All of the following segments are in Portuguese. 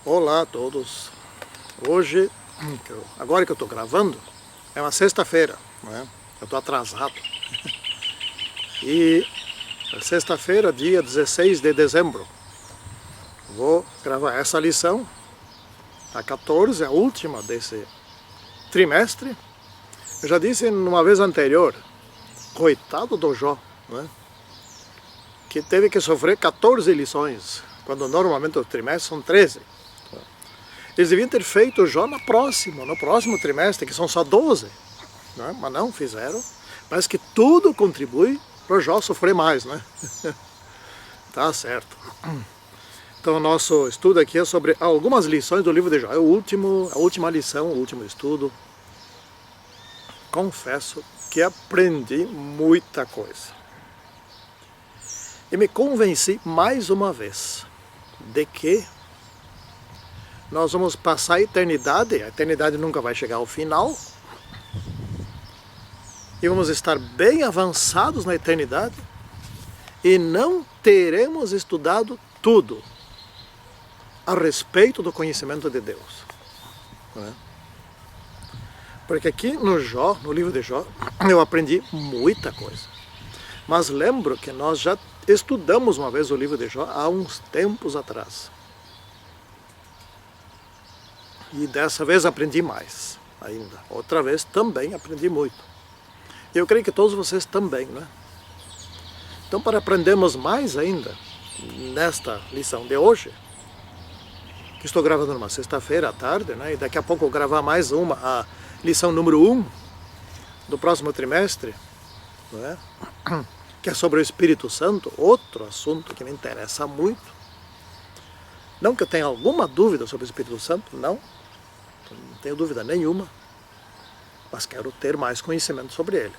Olá a todos. Hoje, agora que eu estou gravando, é uma sexta-feira, não é? Eu estou atrasado. E sexta-feira, dia 16 de dezembro, vou gravar essa lição, a 14, a última desse trimestre. Eu já disse numa vez anterior, coitado do Jó, não é? Que teve que sofrer 14 lições, quando normalmente os trimestres são 13. Eles deviam ter feito Jó no próximo trimestre, que são só 12. Não é? Mas não fizeram. Parece que tudo contribui para o Jó sofrer mais, né? Tá certo. Então o nosso estudo aqui é sobre algumas lições do livro de Jó. É a última lição, o último estudo. Confesso que aprendi muita coisa. E me convenci mais uma vez de que nós vamos passar a eternidade nunca vai chegar ao final, e vamos estar bem avançados na eternidade, e não teremos estudado tudo a respeito do conhecimento de Deus. Não é? Porque aqui no livro de Jó, eu aprendi muita coisa. Mas lembro que nós já estudamos uma vez o livro de Jó há uns tempos atrás. E dessa vez aprendi mais ainda. Outra vez também aprendi muito. E eu creio que todos vocês também, né? Então, para aprendermos mais ainda, nesta lição de hoje, que estou gravando numa sexta-feira à tarde, né? E daqui a pouco eu vou gravar mais uma, a lição número 1 do próximo trimestre, não é? Que é sobre o Espírito Santo, outro assunto que me interessa muito. Não que eu tenha alguma dúvida sobre o Espírito Santo, não tenho dúvida nenhuma, mas quero ter mais conhecimento sobre ele.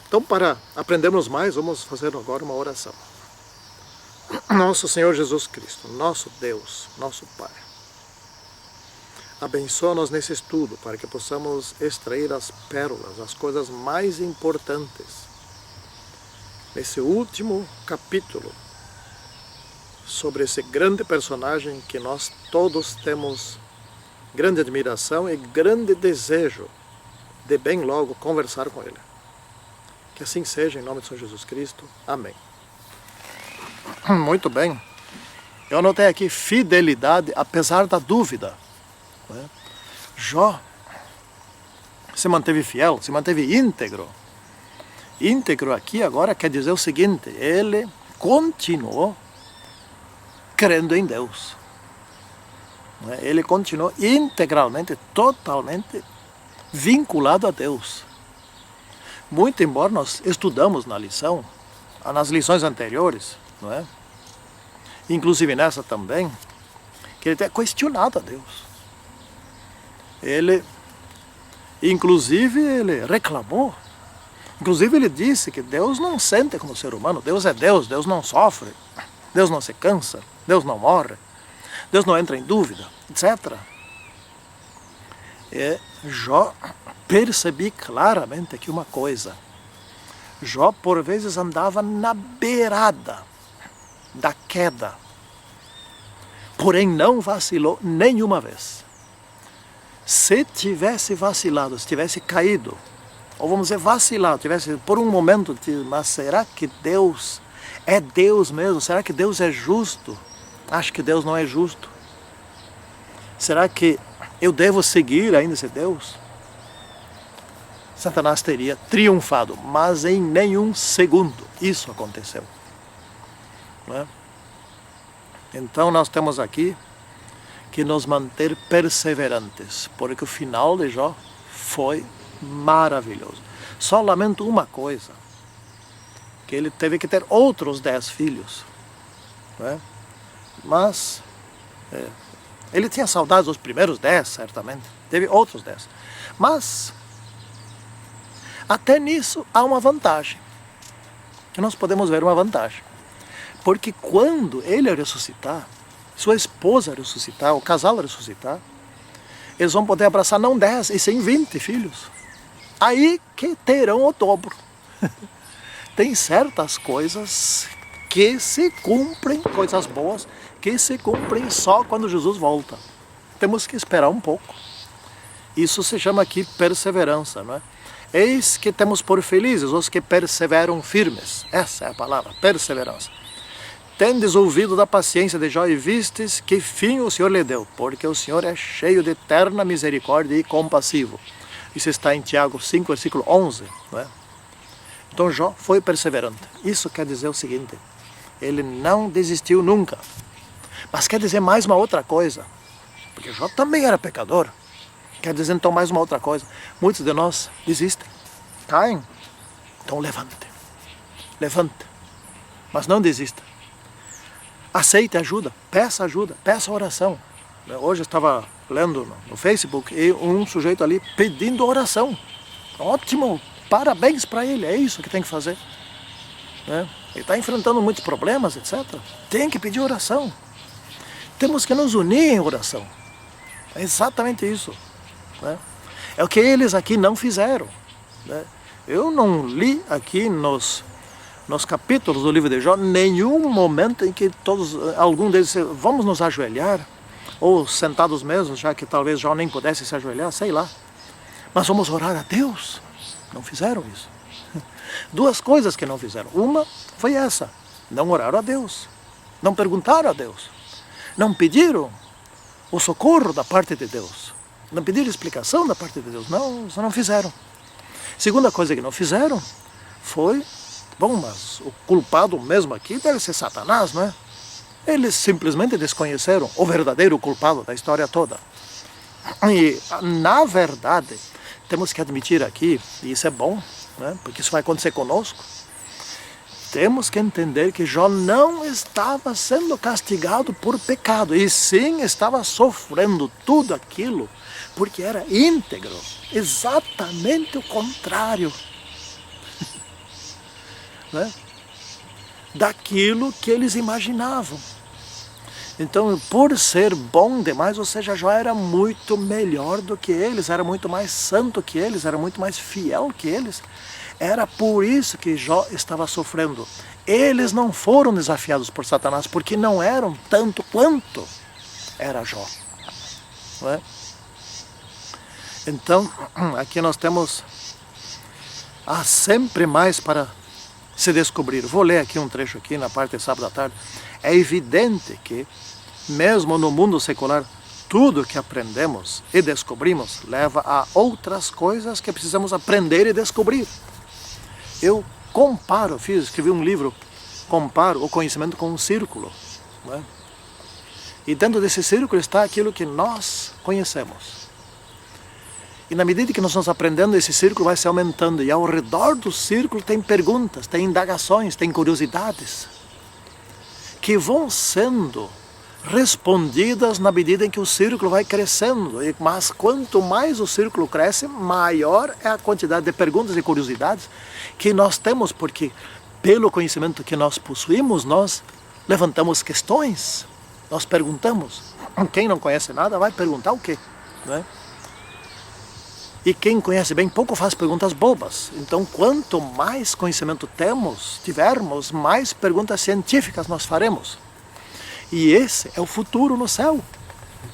Então, para aprendermos mais, vamos fazer agora uma oração. Nosso Senhor Jesus Cristo, nosso Deus, nosso Pai, abençoa-nos nesse estudo para que possamos extrair as pérolas, as coisas mais importantes nesse último capítulo sobre esse grande personagem que nós todos temos grande admiração e grande desejo de bem logo conversar com ele. Que assim seja, em nome de Senhor Jesus Cristo. Amém. Muito bem. Eu anotei aqui fidelidade apesar da dúvida. Jó se manteve fiel, se manteve íntegro. Íntegro aqui agora quer dizer o seguinte: ele continuou crendo em Deus. Ele continuou integralmente, totalmente vinculado a Deus. Muito embora nós estudamos nas lições anteriores, não é? Inclusive nessa também, que ele tem questionado a Deus. Ele reclamou. Inclusive ele disse que Deus não sente como ser humano. Deus é Deus, Deus não sofre, Deus não se cansa, Deus não morre, Deus não entra em dúvida, etc. E Jó percebi claramente aqui uma coisa. Jó por vezes andava na beirada da queda, porém não vacilou nenhuma vez. Se tivesse vacilado, se tivesse caído, ou vamos dizer vacilado, tivesse por um momento, mas será que Deus é Deus mesmo? Será que Deus é justo? Acho que Deus não é justo. Será que eu devo seguir ainda esse Deus? Satanás teria triunfado, mas em nenhum segundo isso aconteceu. Não é? Então nós temos aqui que nos manter perseverantes, porque o final de Jó foi maravilhoso. Só lamento uma coisa, que ele teve que ter outros 10 filhos. Não é? Mas ele tinha saudades dos primeiros 10, certamente. Teve outros 10. Mas até nisso há uma vantagem. Que nós podemos ver uma vantagem. Porque quando ele ressuscitar, sua esposa ressuscitar, o casal ressuscitar, eles vão poder abraçar não 10, e sim 20 filhos. Aí que terão o dobro. Tem certas coisas que se cumprem, coisas boas, que se cumprem só quando Jesus volta. Temos que esperar um pouco. Isso se chama aqui perseverança, não é? Eis que temos por felizes os que perseveram firmes. Essa é a palavra, perseverança. Tendes ouvido da paciência de Jó e vistes que fim o Senhor lhe deu, porque o Senhor é cheio de eterna misericórdia e compassivo. Isso está em Tiago 5, versículo 11, não é? Então Jó foi perseverante. Isso quer dizer o seguinte: ele não desistiu nunca. Mas quer dizer mais uma outra coisa, porque Jó também era pecador. Quer dizer então mais uma outra coisa: muitos de nós desistem, caem. Então levante, mas não desista. Aceite ajuda, peça oração. Hoje eu estava lendo no Facebook e um sujeito ali pedindo oração. Ótimo, parabéns para ele, é isso que tem que fazer. Ele está enfrentando muitos problemas, etc. Tem que pedir oração. Temos que nos unir em oração. É exatamente isso. É o que eles aqui não fizeram. Eu não li aqui nos capítulos do livro de Jó nenhum momento em que algum deles disseram, vamos nos ajoelhar, ou sentados mesmo, já que talvez Jó nem pudesse se ajoelhar, sei lá, mas vamos orar a Deus. Não fizeram isso. Duas coisas que não fizeram. Uma foi essa: não oraram a Deus, não perguntaram a Deus, não pediram o socorro da parte de Deus, não pediram explicação da parte de Deus. Não, só não fizeram. Segunda coisa que não fizeram foi: bom, mas o culpado mesmo aqui deve ser Satanás, não é? Eles simplesmente desconheceram o verdadeiro culpado da história toda. E, na verdade, temos que admitir aqui, e isso é bom, né? Porque isso vai acontecer conosco, temos que entender que Jó não estava sendo castigado por pecado, e sim estava sofrendo tudo aquilo porque era íntegro. Exatamente o contrário daquilo que eles imaginavam. Então, por ser bom demais, ou seja, Jó era muito melhor do que eles, era muito mais santo que eles, era muito mais fiel que eles. Era por isso que Jó estava sofrendo. Eles não foram desafiados por Satanás, porque não eram tanto quanto era Jó. Não é? Então, aqui nós temos sempre mais para se descobrir. Vou ler aqui um trecho aqui na parte de sábado à tarde. É evidente que, mesmo no mundo secular, tudo que aprendemos e descobrimos leva a outras coisas que precisamos aprender e descobrir. Eu escrevi um livro, comparo o conhecimento com um círculo. Não é? E dentro desse círculo está aquilo que nós conhecemos. E na medida que nós vamos aprendendo, esse círculo vai se aumentando. E ao redor do círculo tem perguntas, tem indagações, tem curiosidades, que vão sendo respondidas na medida em que o círculo vai crescendo. Mas quanto mais o círculo cresce, maior é a quantidade de perguntas e curiosidades que nós temos, porque pelo conhecimento que nós possuímos, nós levantamos questões, nós perguntamos. Quem não conhece nada vai perguntar o quê? Não é? E quem conhece bem pouco faz perguntas bobas. Então, quanto mais conhecimento tivermos, mais perguntas científicas nós faremos. E esse é o futuro no céu.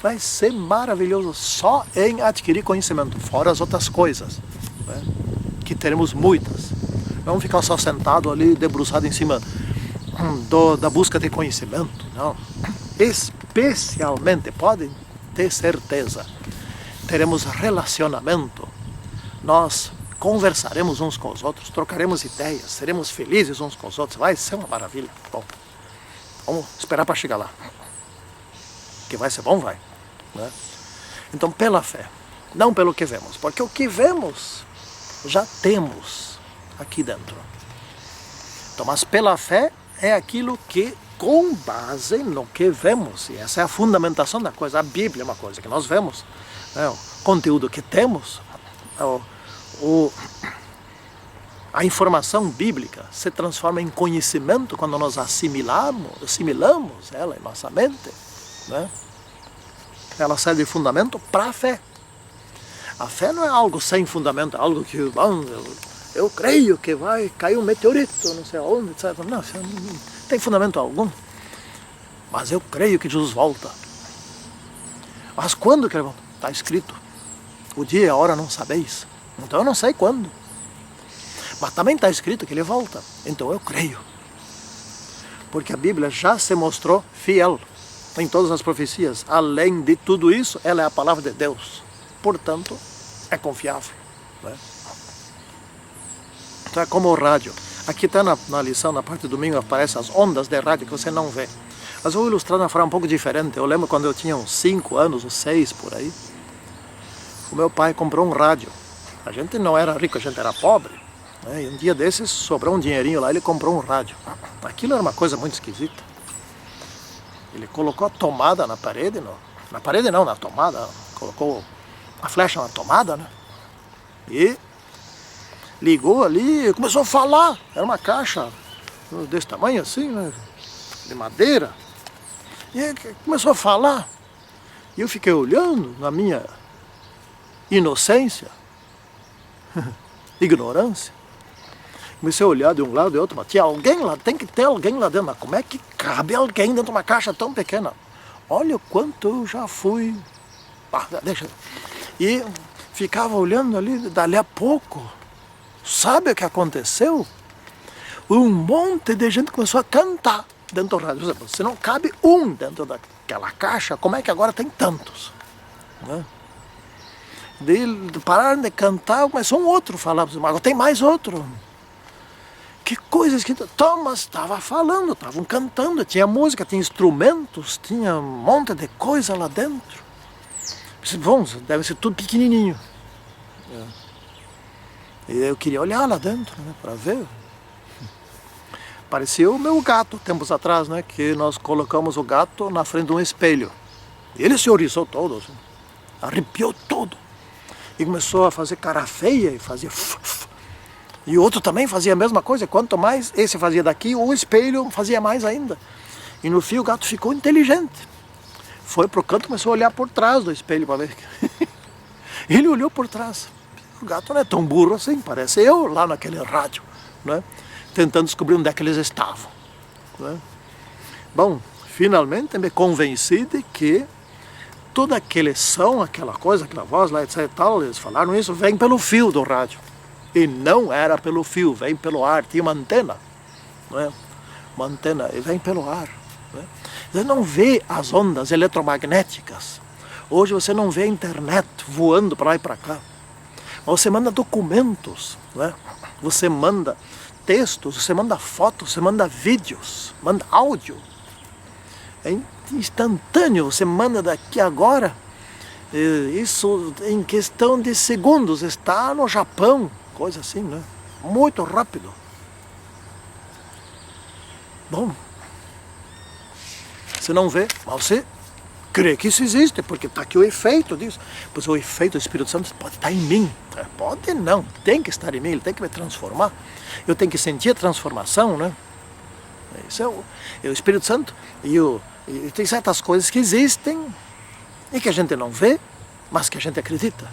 Vai ser maravilhoso só em adquirir conhecimento, fora as outras coisas, né? Que teremos muitas. Não vamos ficar só sentado ali, debruçado em cima da busca de conhecimento, não. Especialmente, podem ter certeza, teremos relacionamento, nós conversaremos uns com os outros, trocaremos ideias, seremos felizes uns com os outros, vai ser uma maravilha. Bom, vamos esperar para chegar lá, que vai ser bom, vai, né? Então, pela fé, não pelo que vemos, porque o que vemos já temos aqui dentro. Então, mas pela fé é aquilo que, com base no que vemos, e essa é a fundamentação da coisa. A Bíblia é uma coisa que nós vemos, né? O conteúdo que temos, a informação bíblica se transforma em conhecimento quando nós assimilamos ela em nossa mente, né? Ela serve de fundamento para a fé. A fé não é algo sem fundamento, é algo que eu creio que vai cair um meteorito, não sei aonde, etc. Não tem fundamento algum. mas eu creio que Jesus volta. Mas quando que ele volta? Está escrito, o dia e a hora não sabeis. Então eu não sei quando. Mas também está escrito que ele volta. Então eu creio. Porque a Bíblia já se mostrou fiel em todas as profecias. Além de tudo isso, ela é a palavra de Deus. Portanto, é confiável. Né? Então é como o rádio. Aqui está na lição, na parte do domingo, aparecem as ondas de rádio que você não vê. Mas eu vou ilustrar de uma forma um pouco diferente. Eu lembro quando eu tinha uns 5 anos, ou 6 por aí, o meu pai comprou um rádio. A gente não era rico, a gente era pobre. Né? E um dia desses, sobrou um dinheirinho lá, ele comprou um rádio. Aquilo era uma coisa muito esquisita. Ele colocou a tomada na parede, na parede não, na tomada. Colocou a flecha na tomada, né? E ligou ali e começou a falar. Era uma caixa desse tamanho assim, né? De madeira. E ele começou a falar. E eu fiquei olhando na minha inocência, ignorância. Comecei a olhar de um lado e do outro, mas tinha alguém lá, tem que ter alguém lá dentro. Mas como é que cabe alguém dentro de uma caixa tão pequena? Olha o quanto eu já fui. Deixa. E ficava olhando ali, dali a pouco. Sabe o que aconteceu? Um monte de gente começou a cantar dentro do rádio. Se não cabe um dentro daquela caixa, como é que agora tem tantos? Né? Pararam de cantar, começou um outro a falar, mas agora tem mais outro. Que coisa esquisita. Thomas estava falando, estavam cantando, tinha música, tinha instrumentos, tinha um monte de coisa lá dentro. Bom, deve ser tudo pequenininho. E eu queria olhar lá dentro, né, para ver. Parecia o meu gato, tempos atrás, né, que nós colocamos o gato na frente de um espelho. E ele se oriçou todo, assim, arrepiou todo. E começou a fazer cara feia e fazia... E o outro também fazia a mesma coisa. Quanto mais esse fazia daqui, o espelho fazia mais ainda. E no fim o gato ficou inteligente. Foi pro canto e começou a olhar por trás do espelho para ver. Ele olhou por trás. O gato não é tão burro assim, parece eu lá naquele rádio, né? Tentando descobrir onde é que eles estavam. Né? Bom, finalmente me convenci de que toda aquele som, aquela coisa, aquela voz lá, etc e tal, eles falaram isso, vem pelo fio do rádio. E não era pelo fio, vem pelo ar, tinha uma antena. Né? Uma antena, e vem pelo ar. Né? Você não vê as ondas eletromagnéticas. Hoje você não vê a internet voando para lá e para cá. Você manda documentos, né? Você manda textos, você manda fotos, você manda vídeos, manda áudio. É instantâneo, você manda daqui agora. Isso em questão de segundos, está no Japão, coisa assim, né? Muito rápido. Bom, você não vê, mas você crê que isso existe, porque está aqui o efeito disso. Pois o efeito do Espírito Santo pode estar em mim. Pode não, tem que estar em mim, ele tem que me transformar. Eu tenho que sentir a transformação, né? Isso é o Espírito Santo. E tem certas coisas que existem e que a gente não vê, mas que a gente acredita.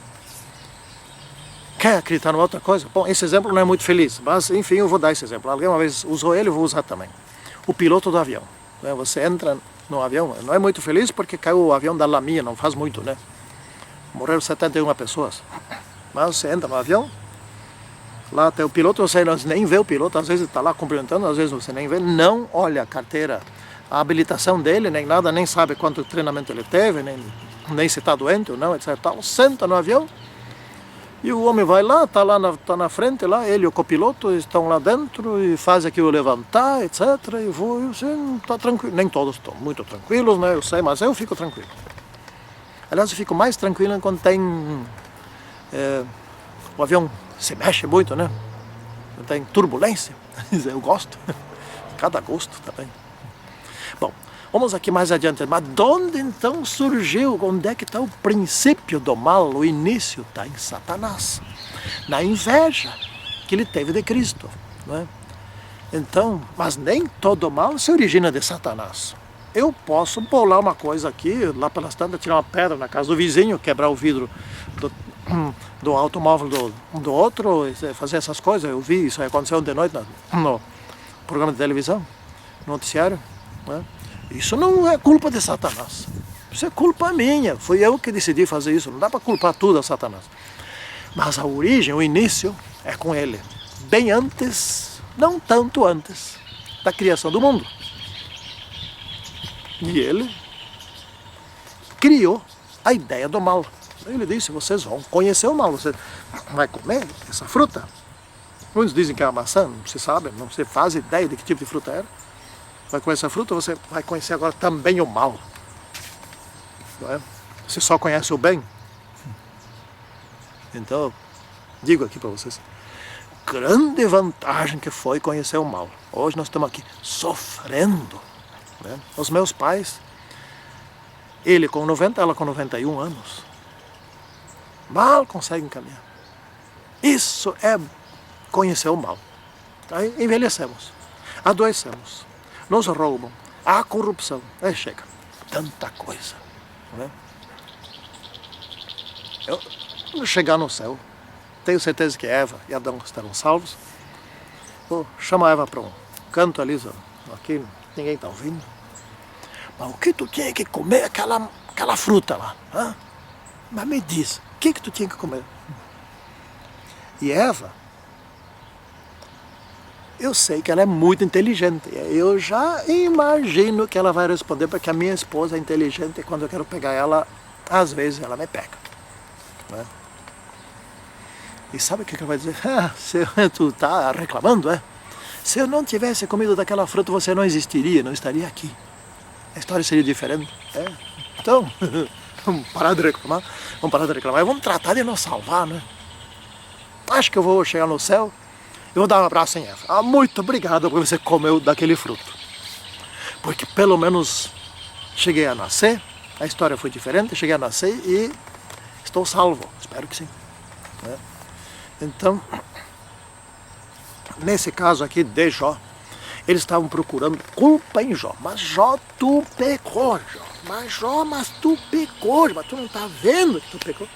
Quer acreditar numa outra coisa? Bom, esse exemplo não é muito feliz, mas enfim, eu vou dar esse exemplo. Alguém uma vez usou ele, eu vou usar também. O piloto do avião. Você entra no avião, não é muito feliz porque caiu o avião da Lamia, não faz muito, né? Morreram 71 pessoas. Mas você entra no avião, lá tem o piloto, você nem vê o piloto, às vezes está lá cumprimentando, às vezes você nem vê, não olha a carteira, a habilitação dele, nem nada, nem sabe quanto treinamento ele teve, nem se está doente ou não, etc. Senta no avião e o homem vai lá, está na frente, lá, ele e o copiloto estão lá dentro e faz aquilo levantar, etc. E voa, e você está tranquilo. Nem todos estão muito tranquilos, né? Eu sei, mas eu fico tranquilo. Aliás, eu fico mais tranquilo quando tem... o avião se mexe muito, né? Tem turbulência. Eu gosto. Cada gosto também. Bom, vamos aqui mais adiante. Mas de onde então surgiu? Onde é que está o princípio do mal? O início está em Satanás. Na inveja que ele teve de Cristo. Não é? Então, mas nem todo mal se origina de Satanás. Eu posso bolar uma coisa aqui, lá pelas tantas, tirar uma pedra na casa do vizinho, quebrar o vidro do automóvel do outro, fazer essas coisas. Eu vi, isso aconteceu de noite no programa de televisão, no noticiário. Né? Isso não é culpa de Satanás. Isso é culpa minha. Foi eu que decidi fazer isso. Não dá para culpar tudo a Satanás. Mas a origem, o início, é com ele. Bem antes, não tanto antes, da criação do mundo. E ele criou a ideia do mal. Ele disse, vocês vão conhecer o mal. Você vai comer essa fruta? Muitos dizem que é a maçã, não se sabe, não se faz ideia de que tipo de fruta era. Vai comer essa fruta, você vai conhecer agora também o mal. Não é? Você só conhece o bem. Então, digo aqui para vocês, grande vantagem que foi conhecer o mal. Hoje nós estamos aqui sofrendo. Né? Os meus pais, ele com 90, ela com 91 anos, mal conseguem caminhar. Isso é conhecer o mal. Aí envelhecemos, adoecemos, nos roubam, há corrupção. Aí chega, tanta coisa. Né? Eu chegar no céu, tenho certeza que Eva e Adão estarão salvos. Vou chamar Eva para um canto ali, aqui ninguém está ouvindo. Mas o que tu tinha que comer aquela fruta lá? Hein? Mas me diz, o que tu tinha que comer? E Eva, eu sei que ela é muito inteligente. Eu já imagino que ela vai responder, porque a minha esposa é inteligente e quando eu quero pegar ela, às vezes ela me pega. Né? E sabe o que ela vai dizer? Tu está reclamando, é? Se eu não tivesse comido daquela fruta, você não existiria, não estaria aqui. A história seria diferente. É? Então, vamos parar de reclamar. E vamos tratar de nos salvar, né? Acho que eu vou chegar no céu e vou dar um abraço em Eva. Muito obrigado por você comeu daquele fruto. Porque pelo menos cheguei a nascer, a história foi diferente, cheguei a nascer e estou salvo. Espero que sim. Né? Então, nesse caso aqui de Jó, eles estavam procurando culpa em Jó. Mas Jó, tu pecou, Jó. Mas tu pecou, mas tu não está vendo que tu pecou?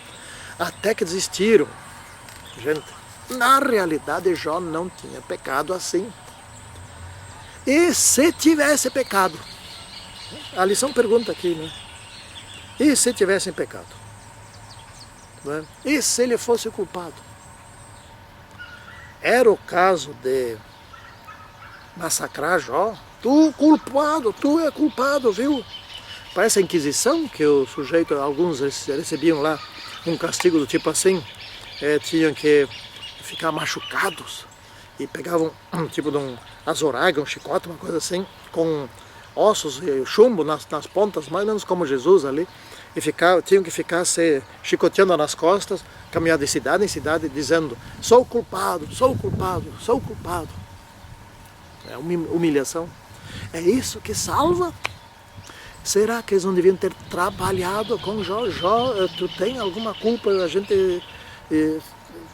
Até que desistiram. Gente, na realidade Jó não tinha pecado assim. E se tivesse pecado? A lição pergunta aqui, né? E se tivessem pecado? Né? E se ele fosse culpado? Era o caso de massacrar Jó? Tu é culpado, viu? Parece a Inquisição, que o sujeito, alguns recebiam lá um castigo do tipo assim, tinham que ficar machucados e pegavam tipo de um azorague, um chicote, uma coisa assim, com ossos e chumbo nas pontas, mais ou menos como Jesus ali, e tinham que ficar se chicoteando nas costas, caminhar de cidade em cidade, dizendo, sou culpado, sou culpado, sou culpado. É uma humilhação. É isso que salva? Será que eles não deviam ter trabalhado com Jó? Jó, tu tem alguma culpa? A gente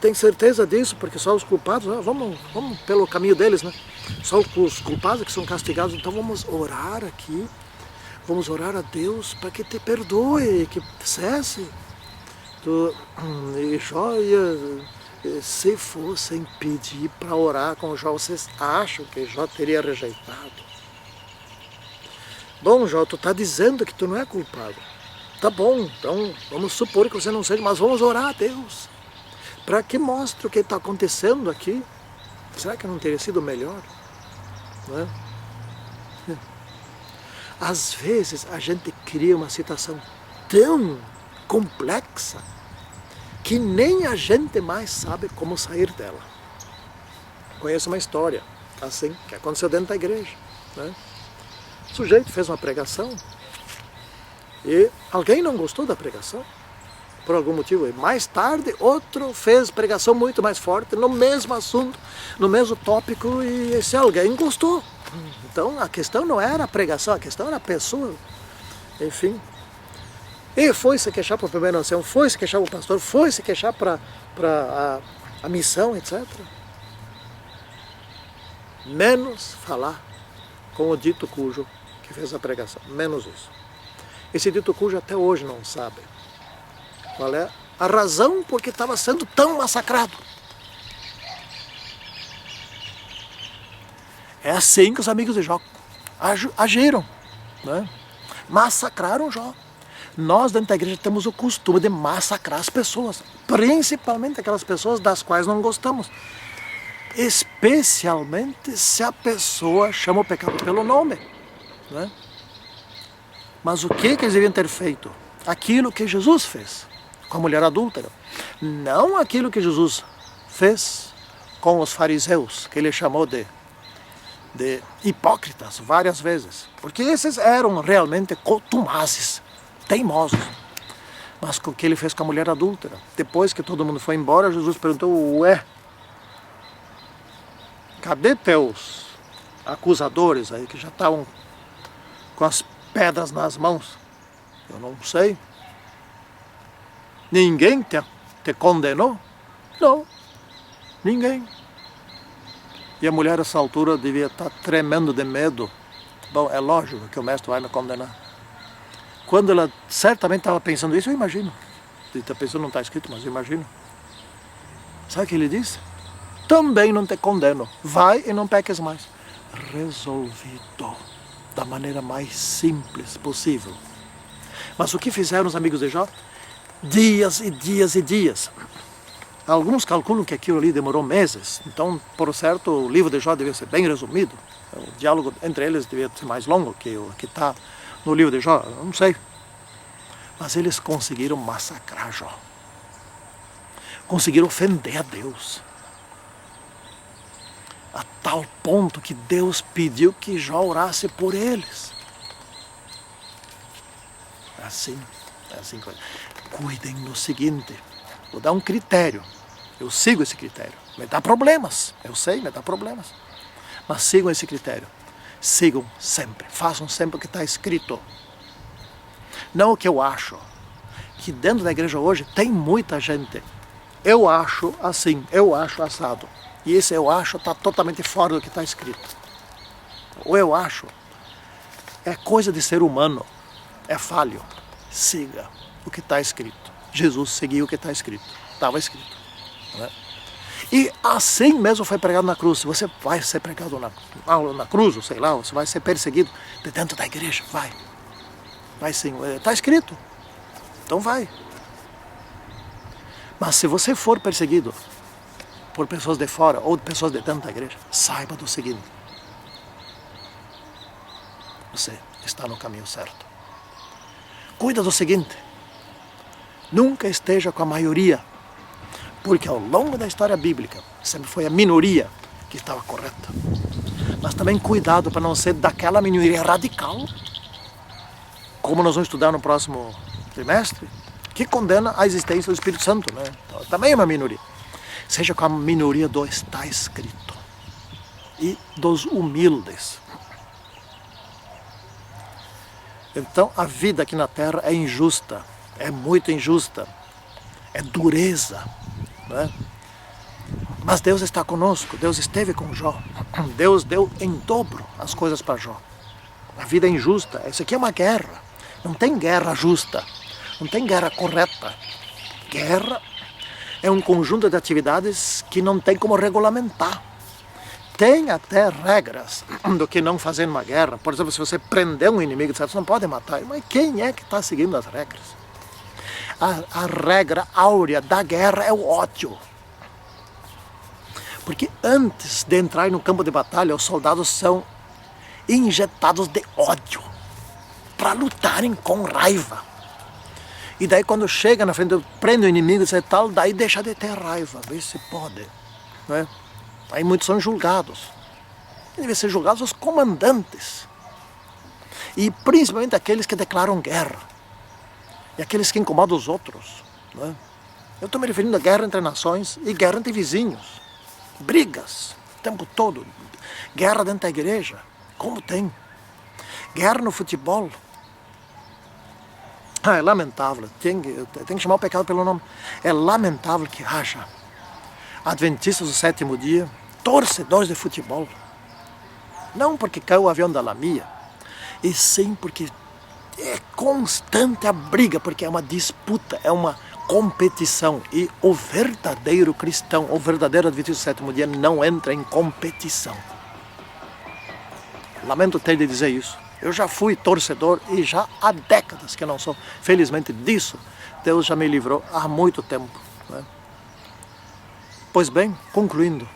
tem certeza disso, porque só os culpados, vamos pelo caminho deles, né? Só os culpados que são castigados, então vamos orar aqui, vamos orar a Deus para que te perdoe, que cesse. E Jó se fossem pedir para orar com Jó, vocês acham que Jó teria rejeitado? Bom, Jó, tu está dizendo que tu não é culpado. Tá bom, então vamos supor que você não seja, mas vamos orar a Deus. Para que mostre o que está acontecendo aqui. Será que não teria sido melhor? Não é? Às vezes a gente cria uma situação tão complexa que nem a gente mais sabe como sair dela. Conheço uma história assim, que aconteceu dentro da igreja. Né? O sujeito fez uma pregação e alguém não gostou da pregação, por algum motivo. E mais tarde, outro fez pregação muito mais forte, no mesmo assunto, no mesmo tópico, e esse alguém gostou. Então a questão não era a pregação, a questão era a pessoa. Enfim. E foi se queixar para a primeira nação, foi se queixar para o pastor, foi se queixar para a missão, etc. Menos falar com o dito cujo que fez a pregação, menos isso. Esse dito cujo até hoje não sabe qual é a razão por que estava sendo tão massacrado. É assim que os amigos de Jó agiram. né? Massacraram Jó. Nós dentro da igreja temos o costume de massacrar as pessoas, principalmente aquelas pessoas das quais não gostamos. Especialmente se a pessoa chama o pecado pelo nome, né? Mas o que eles deviam ter feito? Aquilo que Jesus fez com a mulher adúltera. Não aquilo que Jesus fez com os fariseus, que ele chamou de hipócritas várias vezes. Porque esses eram realmente contumazes, teimosos. Mas com o que ele fez com a mulher adúltera? Depois que todo mundo foi embora, Jesus perguntou, ué, cadê teus acusadores aí que já estavam com as pedras nas mãos? Eu não sei. Ninguém te condenou? Não, ninguém. E a mulher, a essa altura, devia estar tremendo de medo. Bom, é lógico que o mestre vai me condenar. Quando ela certamente estava pensando isso, eu imagino. Está pensando, não está escrito, mas eu imagino. Sabe o que ele disse? Também não te condeno. Vai e não peques mais. Resolvido. Da maneira mais simples possível. Mas o que fizeram os amigos de Jó? Dias e dias e dias. Alguns calculam que aquilo ali demorou meses. Então, por certo, o livro de Jó devia ser bem resumido. O diálogo entre eles devia ser mais longo que o que está no livro de Jó. Eu não sei. Mas eles conseguiram massacrar Jó. Conseguiram ofender a Deus. A tal ponto que Deus pediu que Jó orasse por eles. É assim. Cuidem do seguinte, vou dar um critério, eu sigo esse critério, me dá problemas, eu sei, me dá problemas, mas sigam esse critério, sigam sempre, façam sempre o que está escrito, não o que eu acho, que dentro da igreja hoje tem muita gente, eu acho assim, eu acho assado, e esse eu acho está totalmente fora do que está escrito, o eu acho é coisa de ser humano, é falho, siga o que está escrito. Jesus seguiu o que está escrito. Estava escrito. Né? E assim mesmo foi pregado na cruz. Se você vai ser pregado na cruz, ou sei lá, você vai ser perseguido de dentro da igreja, vai. Vai sim. Está escrito. Então vai. Mas se você for perseguido por pessoas de fora ou de pessoas de dentro da igreja, saiba do seguinte. Você está no caminho certo. Cuida do seguinte. Nunca esteja com a maioria, porque ao longo da história bíblica sempre foi a minoria que estava correta. Mas também cuidado para não ser daquela minoria radical, como nós vamos estudar no próximo trimestre, que condena a existência do Espírito Santo, né? Então, também é uma minoria. Seja com a minoria do está escrito e dos humildes. Então a vida aqui na terra é injusta. É muito injusta, é dureza, né? Mas Deus está conosco, Deus esteve com Jó, Deus deu em dobro as coisas para Jó. A vida é injusta, isso aqui é uma guerra, não tem guerra justa, não tem guerra correta. Guerra é um conjunto de atividades que não tem como regulamentar. Tem até regras do que não fazer uma guerra. Por exemplo, se você prender um inimigo, você não pode matar, mas quem é que está seguindo as regras? A regra áurea da guerra é o ódio. Porque antes de entrar no campo de batalha, os soldados são injetados de ódio para lutarem com raiva. E daí quando chega na frente, prende o inimigo e tal, daí deixa de ter raiva, vê se pode. Né? Aí muitos são julgados. Devem ser julgados os comandantes. E principalmente aqueles que declaram guerra. E aqueles que incomodam os outros. Né? Eu estou me referindo à guerra entre nações e guerra entre vizinhos. Brigas, o tempo todo. Guerra dentro da igreja, como tem. Guerra no futebol. É lamentável, tem que chamar o pecado pelo nome. É lamentável que haja adventistas do sétimo dia, torcedores de futebol. Não porque caiu o avião da Lamia, e sim porque é constante a briga, porque é uma disputa, é uma competição. E o verdadeiro cristão, o verdadeiro adventista do sétimo dia não entra em competição. Lamento ter de dizer isso, Eu já fui torcedor e já há décadas que não sou. Felizmente disso, Deus já me livrou há muito tempo, né? Pois bem, concluindo,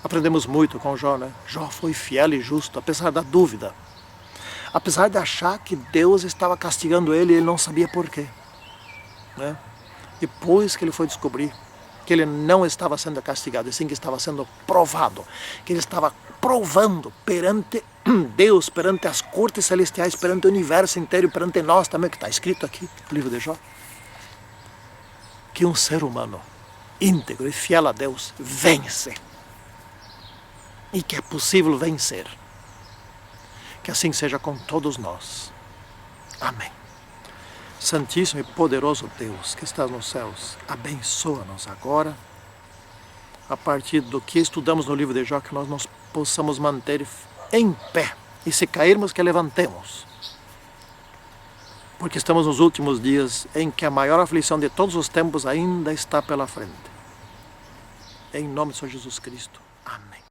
aprendemos muito com Jó, né? Jó foi fiel e justo, apesar da dúvida. Apesar de achar que Deus estava castigando ele e ele não sabia por quê, né? Depois que ele foi descobrir que ele não estava sendo castigado, e sim que estava sendo provado, que ele estava provando perante Deus, perante as cortes celestiais, perante o universo inteiro, perante nós também, que está escrito aqui no livro de Jó, que um ser humano íntegro e fiel a Deus vence, e que é possível vencer. Que assim seja com todos nós. Amém. Santíssimo e poderoso Deus que estás nos céus, abençoa-nos agora, a partir do que estudamos no livro de Jó, que nós nos possamos manter em pé, e se cairmos que levantemos, porque estamos nos últimos dias em que a maior aflição de todos os tempos ainda está pela frente. Em nome de Senhor Jesus Cristo. Amém.